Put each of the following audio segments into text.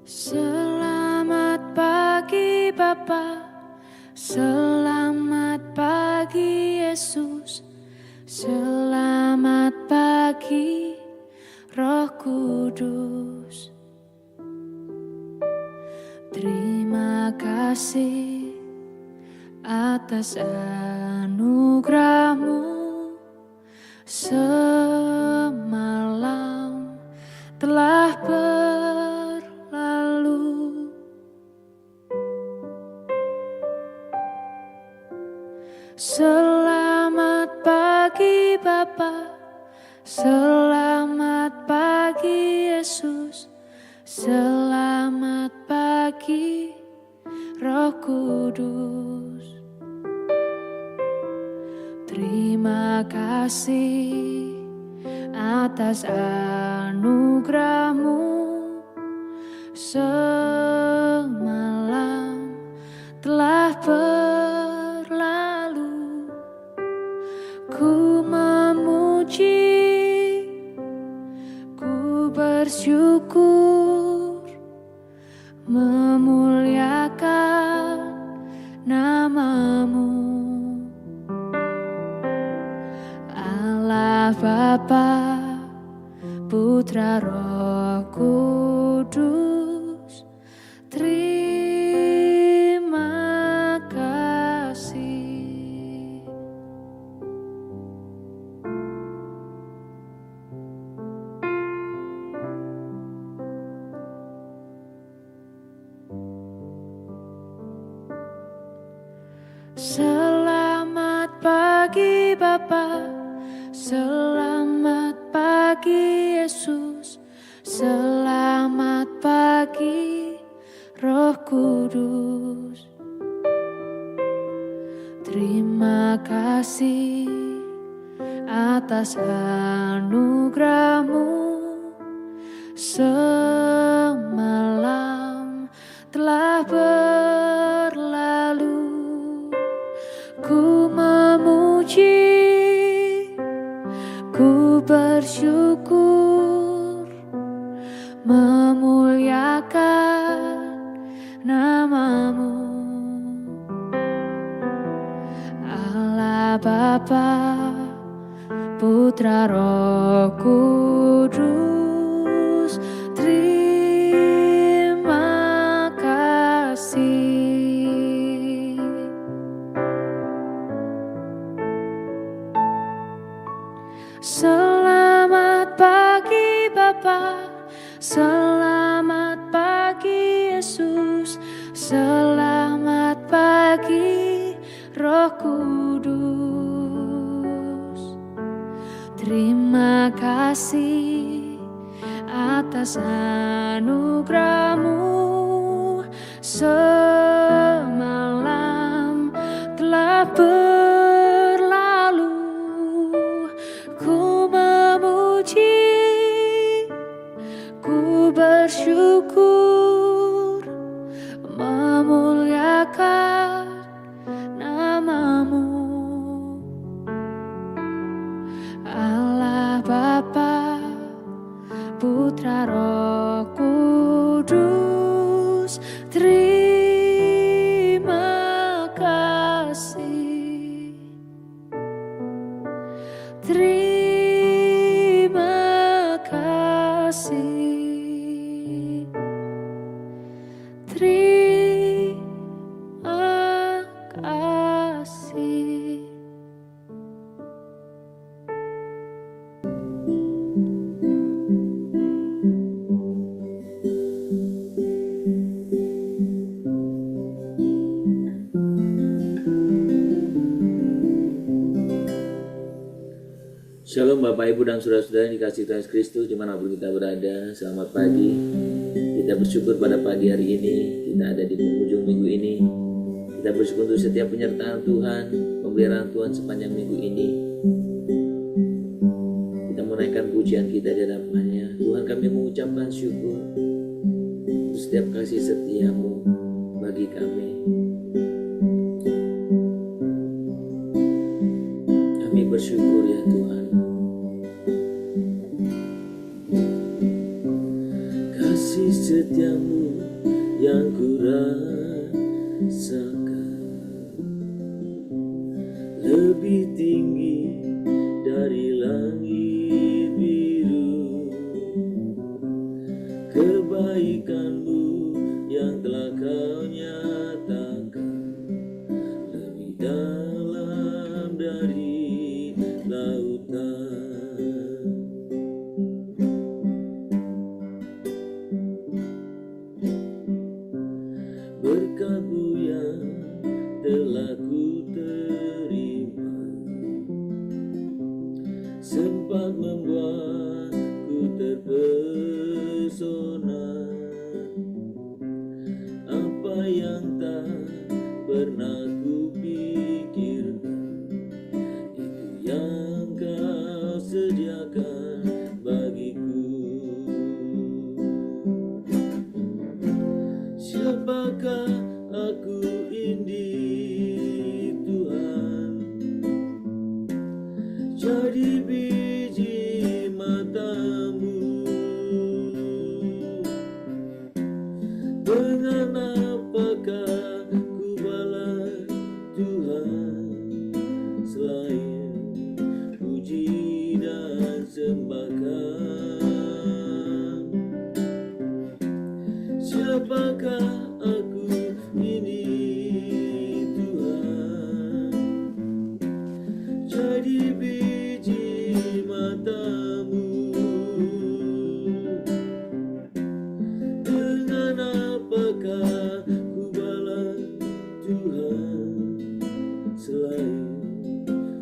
Selamat pagi Bapa, selamat pagi Yesus, selamat pagi Roh Kudus. Terima kasih atas anugerah-Mu semalam telah berlalu. Selamat pagi Bapa, selamat pagi Yesus, selamat pagi Roh Kudus. Terima kasih atas anugerah-Mu semalam telah berlalu. Ku memuji, ku bersyukur, memuliakan nama-Mu, Allah Bapa, Putra Roh Kudus. Terima kasih. Selamat pagi Bapa, selamat pagi Yesus, selamat pagi Roh Kudus. Terima kasih atas anugerah-Mu semalam telah berlalu. Ku memuji, ku bersyukur, memuliakan nama-Mu, Allah Bapa, Putra Roh Kudus. Terima kasih. Selamat pagi Bapa, selamat pagi Yesus, selamat pagi Roh Kudus. Terima kasih atas anugerah-Mu semalam telah berlalu. Ku memuji, ku bersyukur, memuliakan nama-Mu, Allah Bapa, Putra Roh Kudus. Terima kasih. Terima kasih. Terima kasih. Shalom Bapak Ibu dan Saudara-saudara yang dikasihi Tuhan Yesus Kristus dimanapun kita berada. Selamat pagi. Kita bersyukur pada pagi hari ini kita ada di penghujung minggu ini. Kita bersyukur untuk setiap penyertaan Tuhan, pemeliharaan Tuhan sepanjang minggu ini. Kita menaikkan pujian kita di hadapan-Nya. Tuhan, kami mengucapkan syukur untuk setiap kasih setia-Mu bagi kami. Kami bersyukur ya Tuhan. setiamu yang ku rasakan, lebih tinggi dari langit biru. Kebaikanmu yang telah kau nyatakan, lebih dalam dari lautan. Berkat-Mu yang telah ku terima, sempat membuatku terpesona. Apa yang tak pernah ku pikirkan, itu yang kau sediakan bagiku. Siapakah aku ini Tuhan, jadi biji mata-Mu. Dengan apakah ku balas Tuhan, selain puji dan sembahkan. Siapakah aku ini Tuhan, jadi biji mata-Mu. Dengan apakah ku balas Tuhan, selain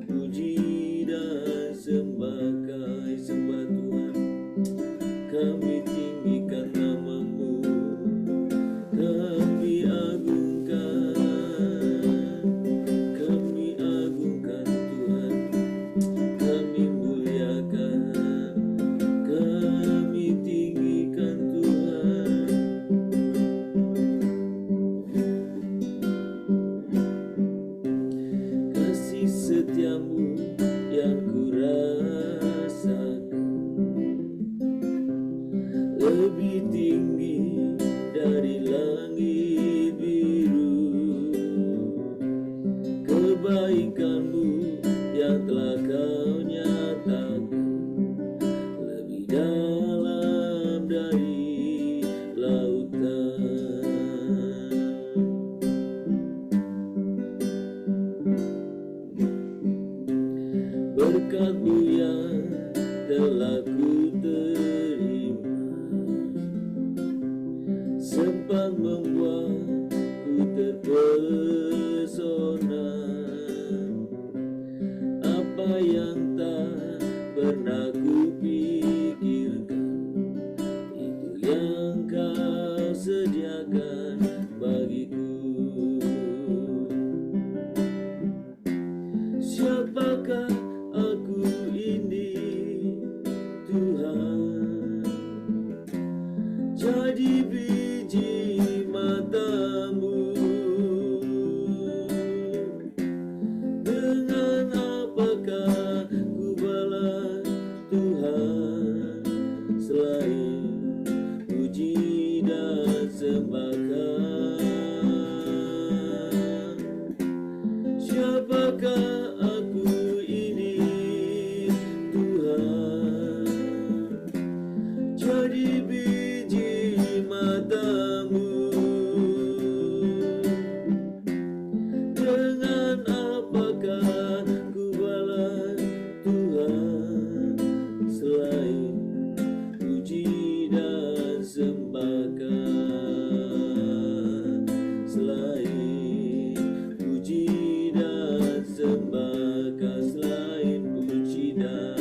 puji dan sembahkan. Sembah Tuhan, kami tinggikan nama-Mu, kami agungkan Tuhan, kami muliakan, kami tinggikan Tuhan. Kasih setiamu yang ku rasakan, lebih tinggi dari langit biru. Kebaikan-Mu yang telah kau nyatakan, lebih dalam dari lautan. Berkat-Mu yang telah ku terima, sempat membuatku terpesona. Apa yang tak pernah ku pikirkan, itu yang kau sediakan bagiku. Siapakah aku ini Tuhan, jadi biji mata-Mu. Dengan apakah ku balas Tuhan, selain puji dan sembahkan. Siapakah aku ini Tuhan, jadi biji mata-Mu. Dengan apakah ku balas Tuhan, selain puji dan sembahkan. Selain puji dan sembahkan, selain puji dan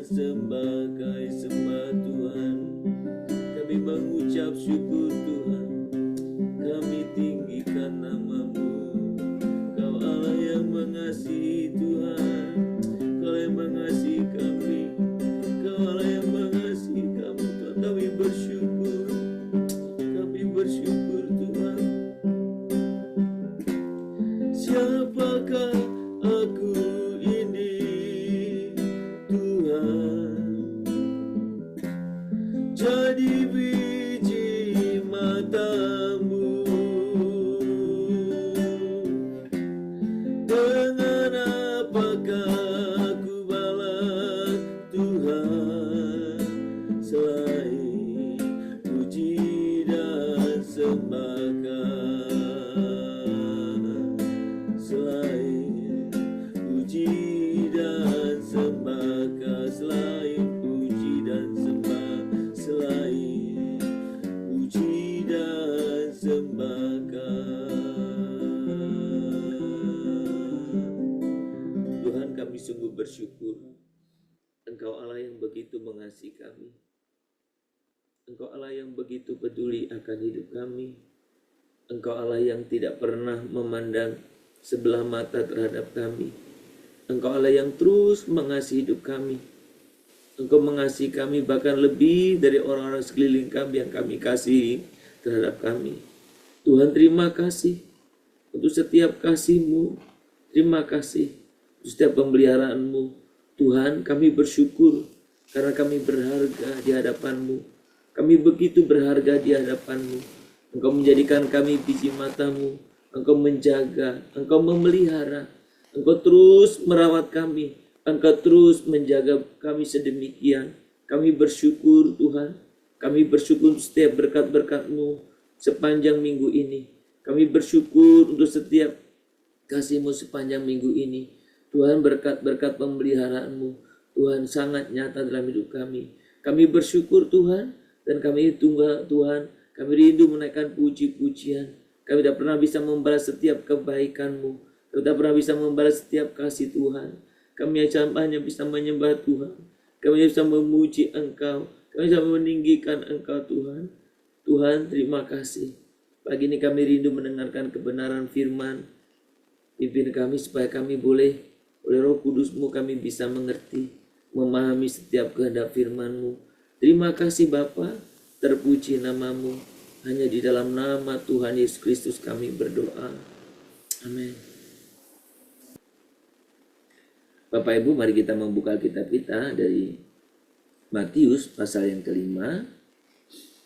sembahkan. Sembah Tuhan, kami mengucap syukur Tuhan, kami tinggikan nama-Mu. Kau Allah yang mengasihi Tuhan, Kau yang mengasihi kami, Kau Allah yang mengasihi kami Tuhan. Kami bersyukur Tuhan. Siapakah aku ini Tuhan, bersyukur. Engkau Allah yang begitu mengasihi kami. Engkau Allah yang begitu peduli akan hidup kami. Engkau Allah yang tidak pernah memandang sebelah mata terhadap kami. Engkau Allah yang terus mengasihi hidup kami. Engkau mengasihi kami bahkan lebih dari orang-orang sekeliling kami yang kami kasihi terhadap kami. Tuhan, terima kasih untuk setiap kasih-Mu. Terima kasih untuk setiap pemeliharaan-Mu. Tuhan, kami bersyukur karena kami berharga di hadapan-Mu. Kami begitu berharga di hadapan-Mu. Engkau menjadikan kami biji mata-Mu. Engkau menjaga, Engkau memelihara. Engkau terus merawat kami. Engkau terus menjaga kami sedemikian. Kami bersyukur Tuhan. Kami bersyukur untuk setiap berkat-berkat-Mu sepanjang minggu ini. Kami bersyukur untuk setiap kasih-Mu sepanjang minggu ini. Tuhan, berkat-berkat pemeliharaan-Mu, Tuhan, sangat nyata dalam hidup kami. Kami bersyukur Tuhan, dan kami tunggu Tuhan, kami rindu menaikkan puji-pujian. Kami tidak pernah bisa membalas setiap kebaikan-Mu. Kami tidak pernah bisa membalas setiap kasih Tuhan. Kami hanya bisa menyembah Tuhan. Kami bisa memuji Engkau. Kami bisa meninggikan Engkau Tuhan. Tuhan, terima kasih. Pagi ini kami rindu mendengarkan kebenaran firman. Pimpin kami supaya kami boleh oleh Roh Kudus-Mu kami bisa mengerti, memahami setiap kehendak firman-Mu. Terima kasih Bapa, terpuji nama-Mu. Hanya di dalam nama Tuhan Yesus Kristus kami berdoa. Amin. Bapak Ibu, mari kita membuka kitab kita dari Matius pasal yang ke-5.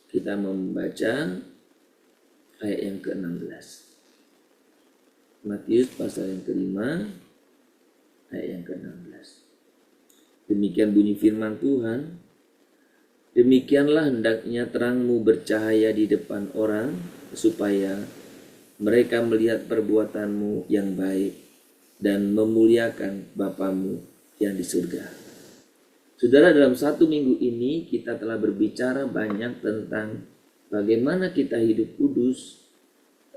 Kita membaca ayat yang ke-16. Matius pasal yang ke-5 ayat yang ke-16. Demikian bunyi firman Tuhan. Demikianlah hendaknya terangmu bercahaya di depan orang, supaya mereka melihat perbuatanmu yang baik dan memuliakan Bapamu yang di surga. Saudara, dalam satu minggu ini kita telah berbicara banyak tentang bagaimana kita hidup kudus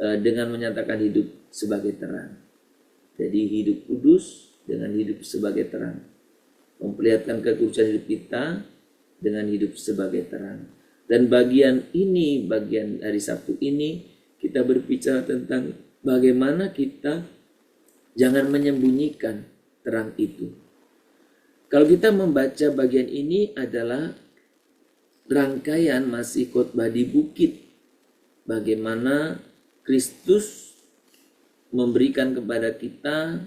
dengan menyatakan hidup sebagai terang. Jadi hidup kudus dengan hidup sebagai terang. Memperlihatkan kekudusan hidup kita dengan hidup sebagai terang. Dan bagian hari Sabtu ini kita berbicara tentang bagaimana kita jangan menyembunyikan terang itu. Kalau kita membaca bagian ini adalah rangkaian masih khotbah di bukit. Bagaimana Kristus memberikan kepada kita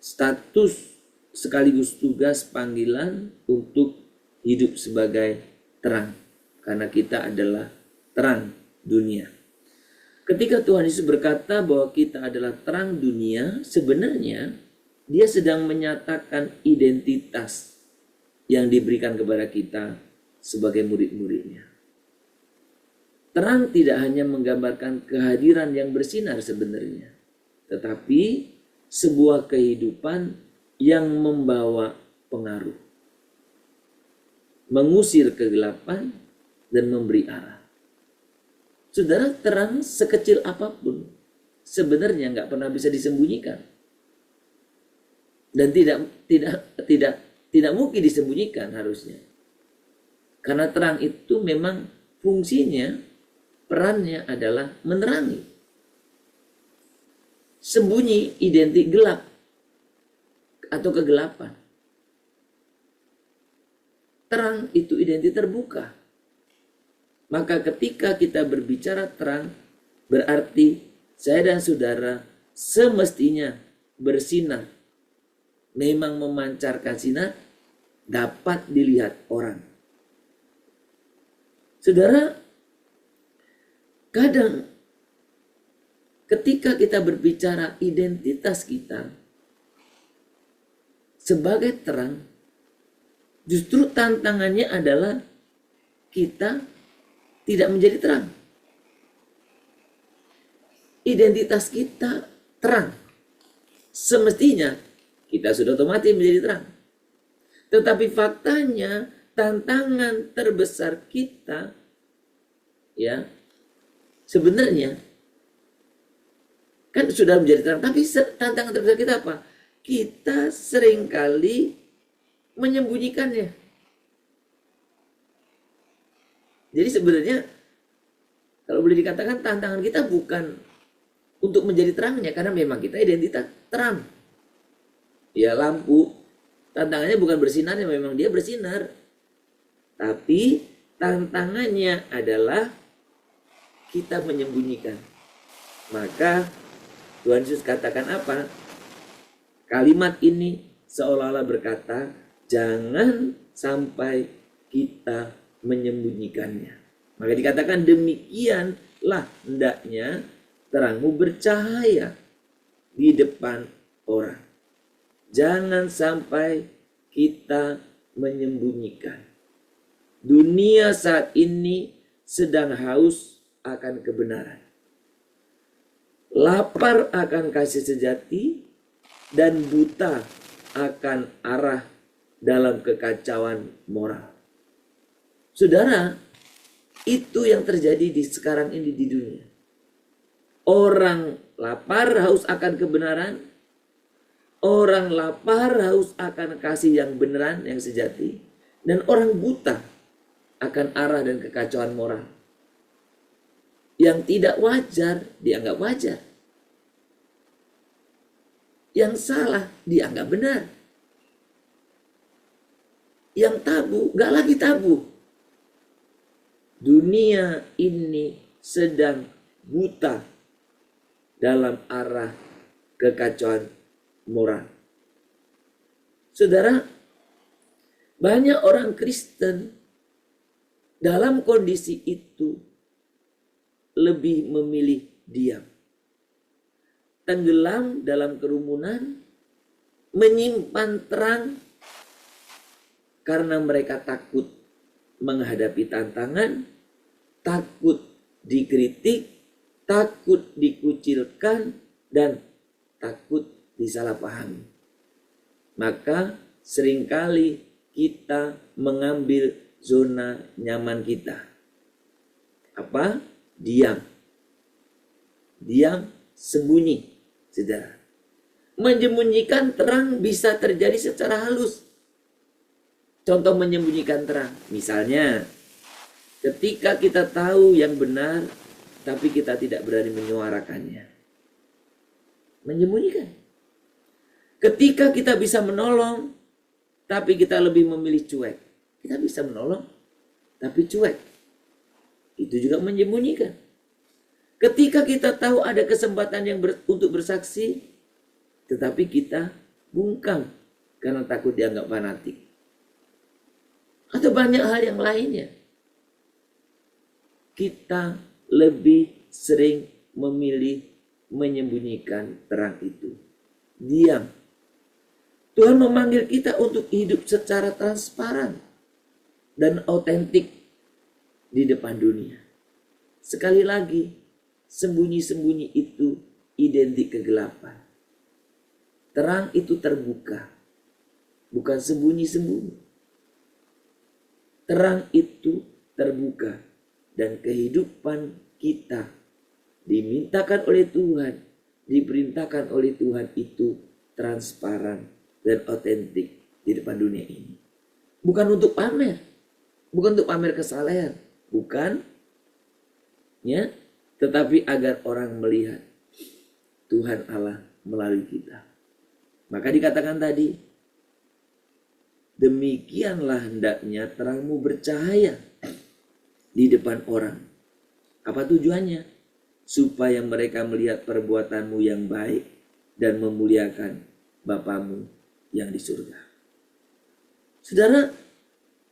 status sekaligus tugas panggilan untuk hidup sebagai terang. Karena kita adalah terang dunia. Ketika Tuhan Yesus berkata bahwa kita adalah terang dunia, sebenarnya Dia sedang menyatakan identitas yang diberikan kepada kita sebagai murid-muridnya. Terang tidak hanya menggambarkan kehadiran yang bersinar sebenarnya, tetapi sebuah kehidupan yang membawa pengaruh, mengusir kegelapan dan memberi arah. Saudara, terang sekecil apapun sebenarnya nggak pernah bisa disembunyikan dan tidak mungkin disembunyikan harusnya, karena terang itu memang fungsinya, perannya adalah menerangi. Sembunyi identik gelap atau kegelapan. Terang itu identik terbuka. Maka ketika kita berbicara terang, berarti saya dan saudara semestinya bersinar. Memang memancarkan sinar, dapat dilihat orang. Saudara, kadang ketika kita berbicara identitas kita sebagai terang, justru tantangannya adalah kita tidak menjadi terang. Identitas kita terang. Semestinya kita sudah otomatis menjadi terang. Tetapi faktanya tantangan terbesar kita ya sebenarnya kan sudah menjadi terang, tapi tantangan terbesar kita apa? kita seringkali menyembunyikannya. Jadi sebenarnya kalau boleh dikatakan tantangan kita bukan untuk menjadi terangnya, karena memang kita identitas terang. Ya, lampu tantangannya bukan bersinarnya, memang dia bersinar. Tapi tantangannya adalah kita menyembunyikan. Maka Tuhan Yesus katakan apa? Kalimat ini seolah-olah berkata, jangan sampai kita menyembunyikannya. Maka dikatakan demikianlah hendaknya terangmu bercahaya di depan orang. Jangan sampai kita menyembunyikan. Dunia saat ini sedang haus akan kebenaran. Lapar akan kasih sejati dan buta akan arah dalam kekacauan moral. Saudara, itu yang terjadi di sekarang ini di dunia. Orang lapar haus akan kebenaran. Orang lapar haus akan kasih yang beneran, yang sejati. Dan orang buta akan arah dan kekacauan moral. Yang tidak wajar dianggap wajar. Yang salah dianggap benar. Yang tabu gak lagi tabu. Dunia ini sedang buta dalam arah kekacauan moral. Saudara, banyak orang Kristen dalam kondisi itu lebih memilih diam. Tenggelam dalam kerumunan, menyimpan terang karena mereka takut menghadapi tantangan, takut dikritik, takut dikucilkan, dan takut disalahpahami. Maka seringkali kita mengambil zona nyaman kita. Apa? Diam. Diam, sembunyi, saudara. Menyembunyikan terang bisa terjadi secara halus. Contoh menyembunyikan terang. Misalnya, ketika kita tahu yang benar, tapi kita tidak berani menyuarakannya. Menyembunyikan. Ketika kita bisa menolong, tapi kita lebih memilih cuek. Kita bisa menolong, tapi cuek. Itu juga menyembunyikan. Ketika kita tahu ada kesempatan yang untuk bersaksi, tetapi kita bungkam karena takut dianggap fanatik. Atau banyak hal yang lainnya. Kita lebih sering memilih menyembunyikan terang itu. Diam. Tuhan memanggil kita untuk hidup secara transparan dan autentik di depan dunia. Sekali lagi, sembunyi-sembunyi itu identik kegelapan. Terang itu terbuka, bukan sembunyi-sembunyi. Terang itu terbuka dan kehidupan kita dimintakan oleh Tuhan, diperintahkan oleh Tuhan itu transparan dan otentik di depan dunia ini. Bukan untuk pamer, bukan untuk pamer kesalehan, bukan, ya, tetapi agar orang melihat Tuhan Allah melalui kita. Maka dikatakan tadi, demikianlah hendaknya terangmu bercahaya di depan orang. Apa tujuannya? Supaya mereka melihat perbuatanmu yang baik dan memuliakan Bapamu yang di surga. Saudara,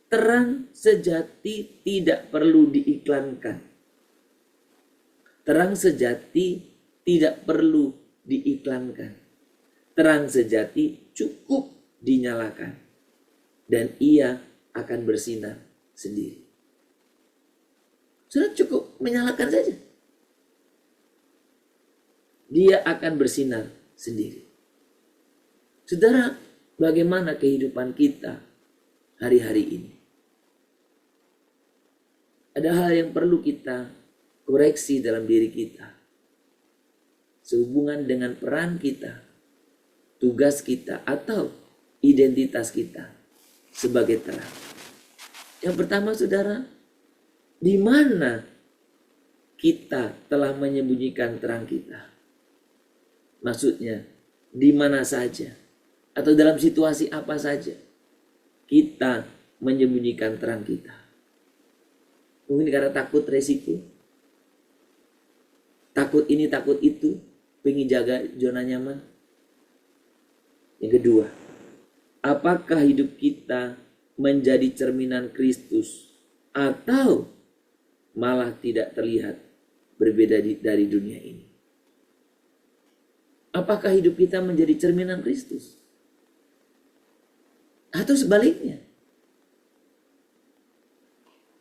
terang sejati tidak perlu diiklankan. Terang sejati tidak perlu diiklankan. Terang sejati cukup dinyalakan. Dan ia akan bersinar sendiri. Sudah cukup menyalakan saja. Dia akan bersinar sendiri. Saudara, bagaimana kehidupan kita hari-hari ini? Ada hal yang perlu kita koreksi dalam diri kita. Sehubungan dengan peran kita. tugas kita atau identitas kita sebagai terang. Yang pertama, saudara, di mana kita telah menyembunyikan terang kita? Maksudnya, di mana saja atau dalam situasi apa saja kita menyembunyikan terang kita. Mungkin karena takut resiko, takut ini, takut itu, pengen jaga zona nyaman. Yang kedua, apakah hidup kita menjadi cerminan Kristus atau malah tidak terlihat berbeda dari dunia ini? Apakah hidup kita menjadi cerminan Kristus atau sebaliknya?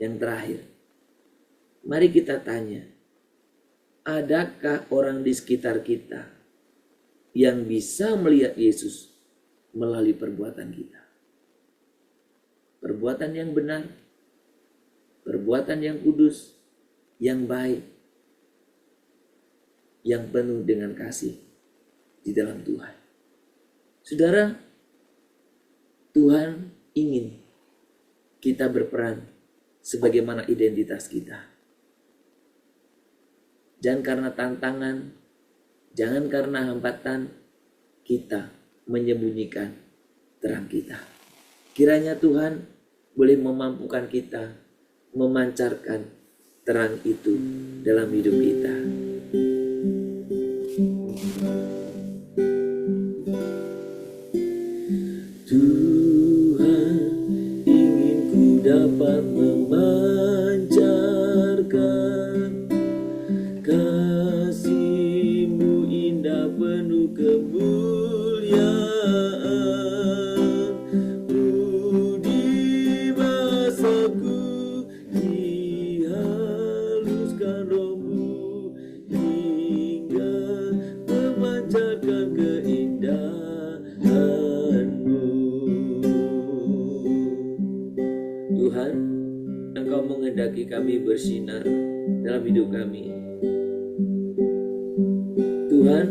Yang terakhir, mari kita tanya, adakah orang di sekitar kita yang bisa melihat Yesus melalui perbuatan kita? Perbuatan yang benar, perbuatan yang kudus, yang baik, yang penuh dengan kasih di dalam Tuhan. Saudara, Tuhan ingin kita berperan sebagaimana identitas kita. Jangan karena tantangan, jangan karena hambatan, kita menyembunyikan terang kita. Kiranya Tuhan boleh memampukan kita memancarkan terang itu dalam hidup kita. Tuhan, ingin ku dapat memancarkan kasih-Mu indah penuh kemuliaan. Budi bahasaku dihaluskan Roh-Mu hingga memancarkan keindahan-Mu. Tuhan, Engkau menghendaki kami bersinar dalam hidup kami. Tuhan,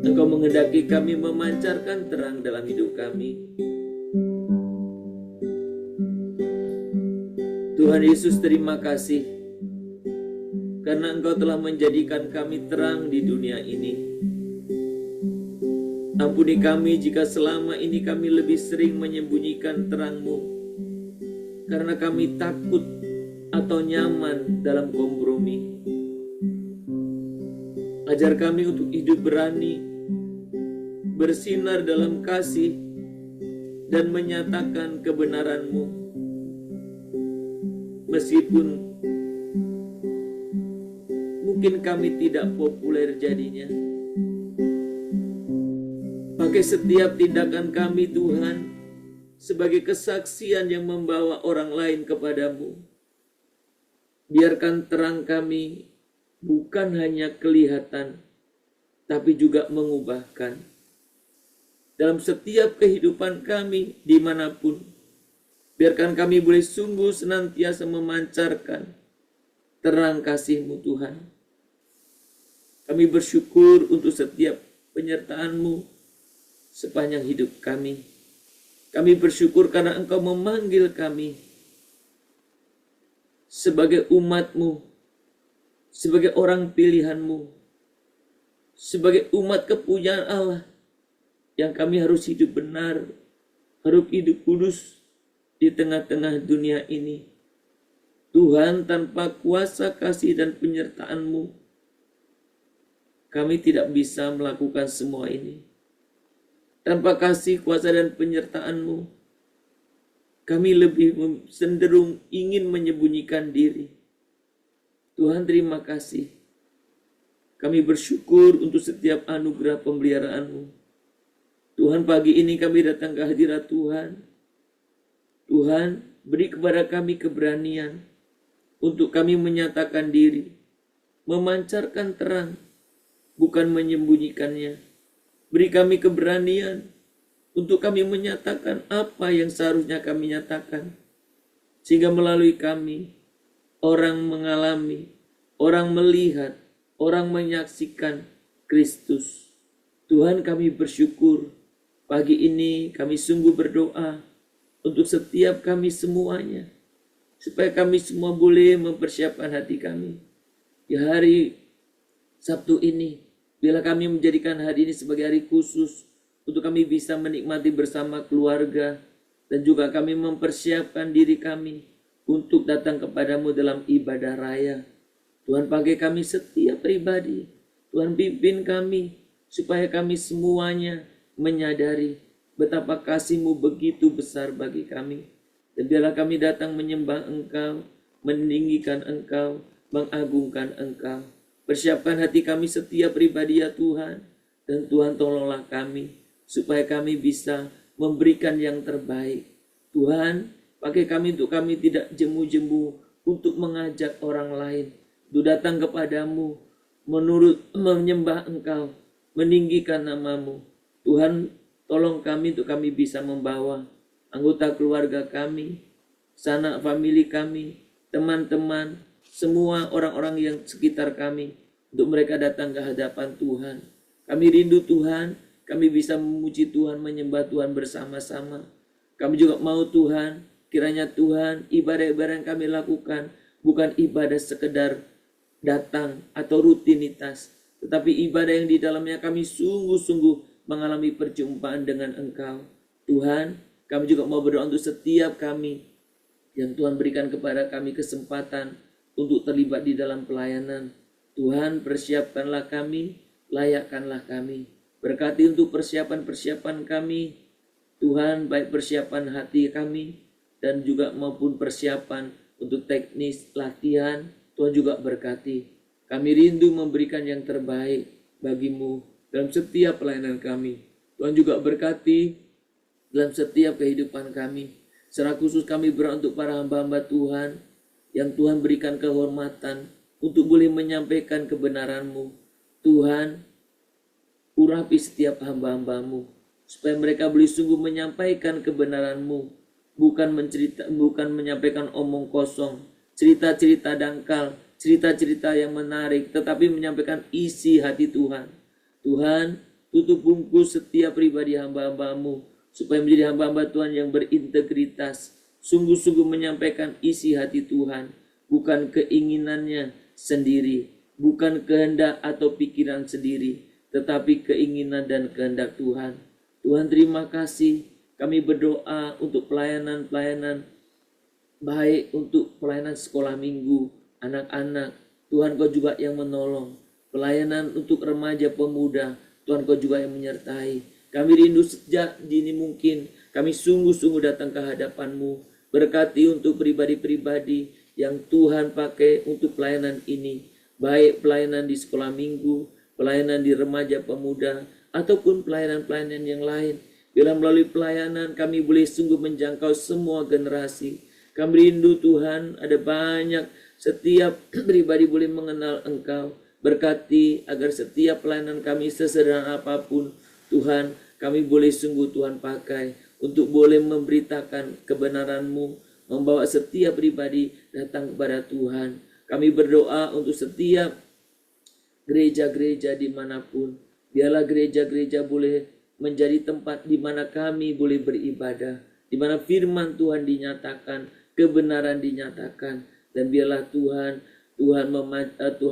Engkau menghendaki kami memancarkan terang dalam hidup kami. Tuhan Yesus, terima kasih karena Engkau telah menjadikan kami terang di dunia ini. Ampuni kami jika selama ini kami lebih sering menyembunyikan terang-Mu karena kami takut atau nyaman dalam kompromi. Ajar kami untuk hidup berani, bersinar dalam kasih, dan menyatakan kebenaran-Mu. Meskipun mungkin kami tidak populer jadinya. Pakai setiap tindakan kami, Tuhan, sebagai kesaksian yang membawa orang lain kepadamu. Biarkan terang kami bukan hanya kelihatan, tapi juga mengubahkan. Dalam setiap kehidupan kami, dimanapun, biarkan kami boleh sungguh senantiasa memancarkan terang kasih-Mu, Tuhan. Kami bersyukur untuk setiap penyertaan-Mu sepanjang hidup kami. Kami bersyukur karena Engkau memanggil kami sebagai umat-Mu, sebagai orang pilihan-Mu, sebagai umat kepunyaan Allah yang kami harus hidup benar, harus hidup kudus di tengah-tengah dunia ini. Tuhan, tanpa kuasa kasih dan penyertaan-Mu, kami tidak bisa melakukan semua ini. Tanpa kasih, kuasa, dan penyertaan-Mu, kami lebih cenderung ingin menyembunyikan diri. Tuhan, terima kasih. Kami bersyukur untuk setiap anugerah pemeliharaan-Mu. Tuhan, pagi ini kami datang ke hadirat Tuhan. Tuhan, beri kepada kami keberanian untuk kami menyatakan diri, memancarkan terang, bukan menyembunyikannya. Beri kami keberanian untuk kami menyatakan apa yang seharusnya kami nyatakan. Sehingga melalui kami, orang mengalami, orang melihat, orang menyaksikan Kristus. Tuhan, kami bersyukur pagi ini kami sungguh berdoa untuk setiap kami semuanya, supaya kami semua boleh mempersiapkan hati kami di hari Sabtu ini. Bila kami menjadikan hari ini sebagai hari khusus untuk kami bisa menikmati bersama keluarga, dan juga kami mempersiapkan diri kami untuk datang kepadamu dalam ibadah raya. Tuhan, pakai kami setiap pribadi. Tuhan, pimpin kami supaya kami semuanya menyadari betapa kasih-Mu begitu besar bagi kami. Dan biarlah kami datang menyembah Engkau, meninggikan Engkau, mengagungkan Engkau. Persiapkan hati kami setiap pribadi ya Tuhan. Dan Tuhan, tolonglah kami supaya kami bisa memberikan yang terbaik. Tuhan, pakai kami untuk kami tidak jemu-jemu untuk mengajak orang lain, untuk datang kepadamu, menyembah Engkau, meninggikan nama-Mu. Tuhan, tolong kami untuk kami bisa membawa anggota keluarga kami, sanak famili kami, teman-teman, semua orang-orang yang sekitar kami, untuk mereka datang ke hadapan Tuhan. Kami rindu Tuhan, kami bisa memuji Tuhan, menyembah Tuhan bersama-sama. Kami juga mau Tuhan, kiranya Tuhan, ibadah-ibadah yang kami lakukan bukan ibadah sekedar datang atau rutinitas, tetapi ibadah yang di dalamnya kami sungguh-sungguh mengalami perjumpaan dengan Engkau. Tuhan, kami juga mau berdoa untuk setiap kami yang Tuhan berikan kepada kami kesempatan untuk terlibat di dalam pelayanan. Tuhan, persiapkanlah kami, layakkanlah kami. Berkati untuk persiapan-persiapan kami, Tuhan, baik persiapan hati kami dan juga maupun persiapan untuk teknis latihan. Tuhan juga berkati. Kami rindu memberikan yang terbaik bagi-Mu dalam setiap pelayanan kami. Tuhan juga berkati dalam setiap kehidupan kami. Secara khusus kami berdoa untuk para hamba-hamba Tuhan yang Tuhan berikan kehormatan untuk boleh menyampaikan kebenaran-Mu. Tuhan, urapi setiap hamba-hamba-Mu supaya mereka boleh sungguh menyampaikan kebenaran-Mu, bukan menyampaikan omong kosong, cerita-cerita dangkal, cerita-cerita yang menarik, tetapi menyampaikan isi hati Tuhan. Tuhan, tutup bungkus setiap pribadi hamba-hamba-Mu supaya menjadi hamba-hamba Tuhan yang berintegritas, sungguh-sungguh menyampaikan isi hati Tuhan, bukan keinginannya sendiri, bukan kehendak atau pikiran sendiri, tetapi keinginan dan kehendak Tuhan. Tuhan, terima kasih. Kami berdoa untuk pelayanan-pelayanan, baik untuk pelayanan sekolah minggu, anak-anak. Tuhan, Kau juga yang menolong. Pelayanan untuk remaja pemuda, Tuhan, Kau juga yang menyertai. Kami rindu sejak dini mungkin, kami sungguh-sungguh datang ke hadapan-Mu. Berkati untuk pribadi-pribadi yang Tuhan pakai untuk pelayanan ini, baik pelayanan di sekolah minggu, pelayanan di remaja pemuda, ataupun pelayanan-pelayanan yang lain. Bila melalui pelayanan kami boleh sungguh menjangkau semua generasi. Kami rindu Tuhan, ada banyak, setiap pribadi boleh mengenal Engkau. Berkati agar setiap pelayanan kami sesederhana apapun, Tuhan, kami boleh sungguh Tuhan pakai untuk boleh memberitakan kebenaran-Mu, membawa setiap pribadi datang kepada Tuhan. Kami berdoa untuk setiap gereja-gereja dimanapun. Biarlah gereja-gereja boleh menjadi tempat di mana kami boleh beribadah, di mana firman Tuhan dinyatakan, kebenaran dinyatakan, dan biarlah Tuhan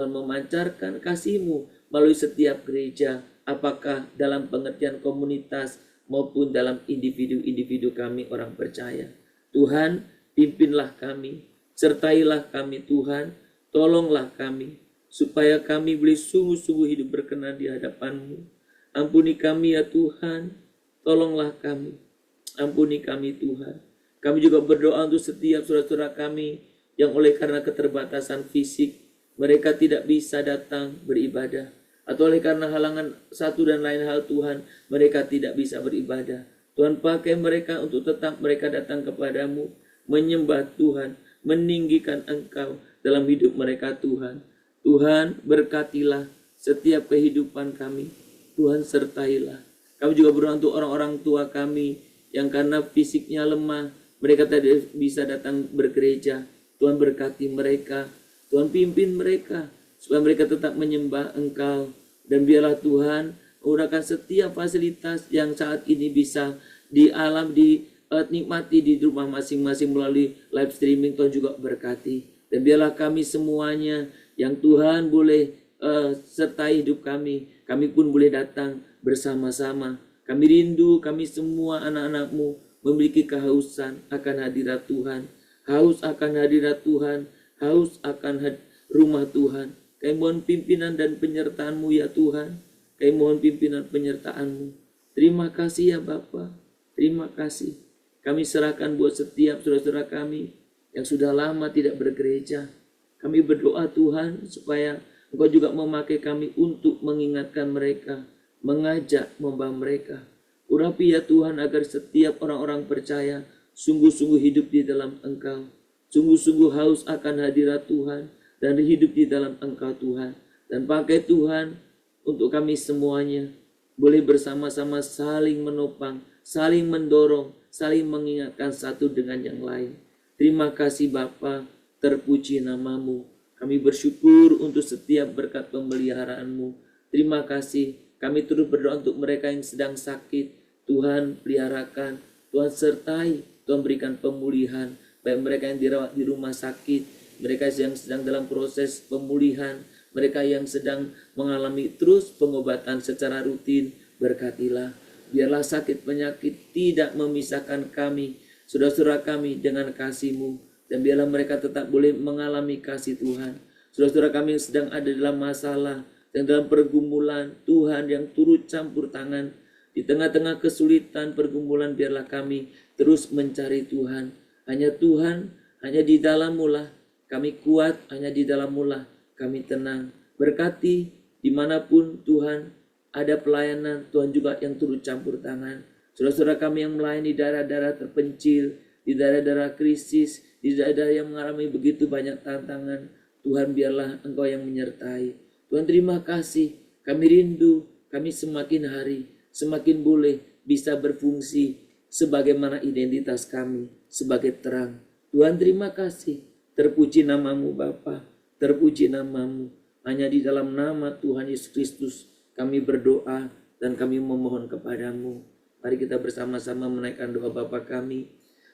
memancarkan kasih-Mu melalui setiap gereja, apakah dalam pengertian komunitas maupun dalam individu-individu kami orang percaya. Tuhan, pimpinlah kami, sertailah kami Tuhan, tolonglah kami, supaya kami boleh sungguh-sungguh hidup berkenan di hadapan-Mu. Ampuni kami ya Tuhan, tolonglah kami, ampuni kami Tuhan. Kami juga berdoa untuk setiap saudara-saudara kami yang oleh karena keterbatasan fisik, mereka tidak bisa datang beribadah, atau oleh karena halangan satu dan lain hal Tuhan, mereka tidak bisa beribadah. Tuhan, pakai mereka untuk tetap mereka datang kepadamu, menyembah Tuhan, meninggikan Engkau dalam hidup mereka Tuhan. Tuhan, berkatilah setiap kehidupan kami. Tuhan, sertailah. Kami juga berdoa untuk orang-orang tua kami yang karena fisiknya lemah, mereka tidak bisa datang bergereja. Tuhan, berkati mereka. Tuhan, pimpin mereka supaya mereka tetap menyembah Engkau. Dan biarlah Tuhan, menggunakan setiap fasilitas yang saat ini bisa dinikmati di rumah masing-masing melalui live streaming. Tuhan juga berkati, dan biarlah kami semuanya yang Tuhan boleh sertai hidup kami pun boleh datang bersama-sama. Kami rindu, kami semua anak-anak-Mu memiliki kehausan akan hadirat Tuhan, haus akan hadirat Tuhan, haus akan rumah Tuhan. Kami mohon pimpinan dan penyertaan-Mu ya Tuhan. Kami mohon pimpinan penyertaan-Mu. Terima kasih ya Bapa. Terima kasih. Kami serahkan buat setiap saudara-saudara kami yang sudah lama tidak bergereja. Kami berdoa Tuhan supaya Engkau juga memakai kami untuk mengingatkan mereka, mengajak, membawa mereka. Urapi ya Tuhan agar setiap orang-orang percaya sungguh-sungguh hidup di dalam Engkau. Sungguh-sungguh haus akan hadirat Tuhan dan hidup di dalam Engkau Tuhan. Dan pakai Tuhan untuk kami semuanya boleh bersama-sama saling menopang, saling mendorong, saling mengingatkan satu dengan yang lain. Terima kasih Bapa, terpuji nama-Mu. Kami bersyukur untuk setiap berkat pemeliharaan-Mu. Terima kasih. Kami terus berdoa untuk mereka yang sedang sakit. Tuhan peliharakan, Tuhan sertai, Tuhan berikan pemulihan. Baik mereka yang dirawat di rumah sakit, mereka yang sedang dalam proses pemulihan, mereka yang sedang mengalami terus pengobatan secara rutin, berkatilah. Biarlah sakit penyakit tidak memisahkan kami, saudara-saudara kami dengan kasih-Mu. Dan biarlah mereka tetap boleh mengalami kasih Tuhan. Saudara-saudara kami yang sedang ada dalam masalah, yang dalam pergumulan, Tuhan yang turut campur tangan. Di tengah-tengah kesulitan pergumulan, biarlah kami terus mencari Tuhan. Hanya Tuhan, hanya di dalam-Mu lah kami kuat, hanya di dalam-Mu lah kami tenang. Berkati dimanapun Tuhan ada pelayanan, Tuhan juga yang turut campur tangan. Saudara-saudara kami yang melayani daerah-daerah terpencil, di daerah-daerah krisis, di daerah yang mengalami begitu banyak tantangan, Tuhan biarlah Engkau yang menyertai. Tuhan terima kasih, kami rindu, kami semakin hari, semakin boleh bisa berfungsi sebagaimana identitas kami, sebagai terang. Tuhan terima kasih, terpuji nama-Mu Bapa, terpuji nama-Mu. Hanya di dalam nama Tuhan Yesus Kristus kami berdoa dan kami memohon kepadamu. Mari kita bersama-sama menaikkan doa Bapa kami.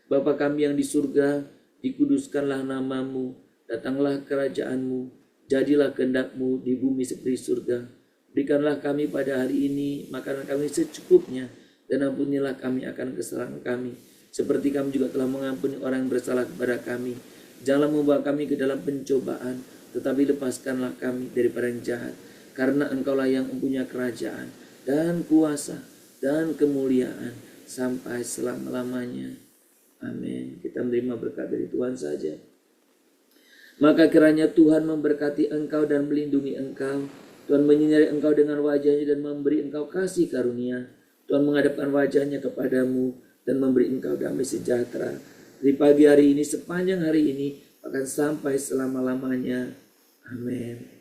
Bapa kami yang di surga, dikuduskanlah nama-Mu, datanglah kerajaan-Mu, jadilah kehendak-Mu di bumi seperti surga. Berikanlah kami pada hari ini makanan kami secukupnya, dan ampunilah kami akan kesalahan kami, seperti kami juga telah mengampuni orang yang bersalah kepada kami. Janganlah membawa kami ke dalam pencobaan, tetapi lepaskanlah kami daripada yang jahat. Karena Engkaulah yang mempunyai kerajaan dan kuasa dan kemuliaan sampai selama-lamanya. Amin. Kita menerima berkat dari Tuhan saja. Maka kiranya Tuhan memberkati engkau dan melindungi engkau. Tuhan menyinari engkau dengan wajahnya dan memberi engkau kasih karunia. Tuhan menghadapkan wajahnya kepadamu dan memberi engkau damai sejahtera. Di pagi hari ini, sepanjang hari ini, akan sampai selama-lamanya. Amin.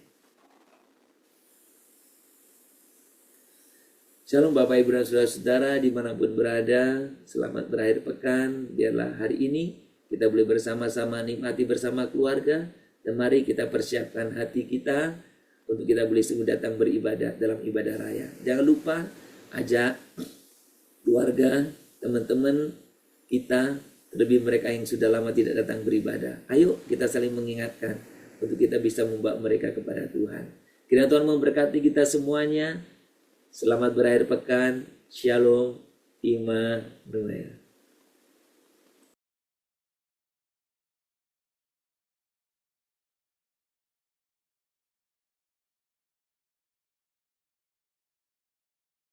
Shalom Bapak Ibu dan Saudara-saudara dimanapun berada, selamat berakhir pekan. Biarlah hari ini kita boleh bersama-sama nikmati bersama keluarga, dan mari kita persiapkan hati kita untuk kita boleh sungguh datang beribadah dalam ibadah raya. Jangan lupa ajak keluarga, teman-teman kita, terlebih mereka yang sudah lama tidak datang beribadah. Ayo kita saling mengingatkan untuk kita bisa membawa mereka kepada Tuhan. Kiranya Tuhan memberkati kita semuanya. Selamat berakhir pekan. Shalom. Immanuel.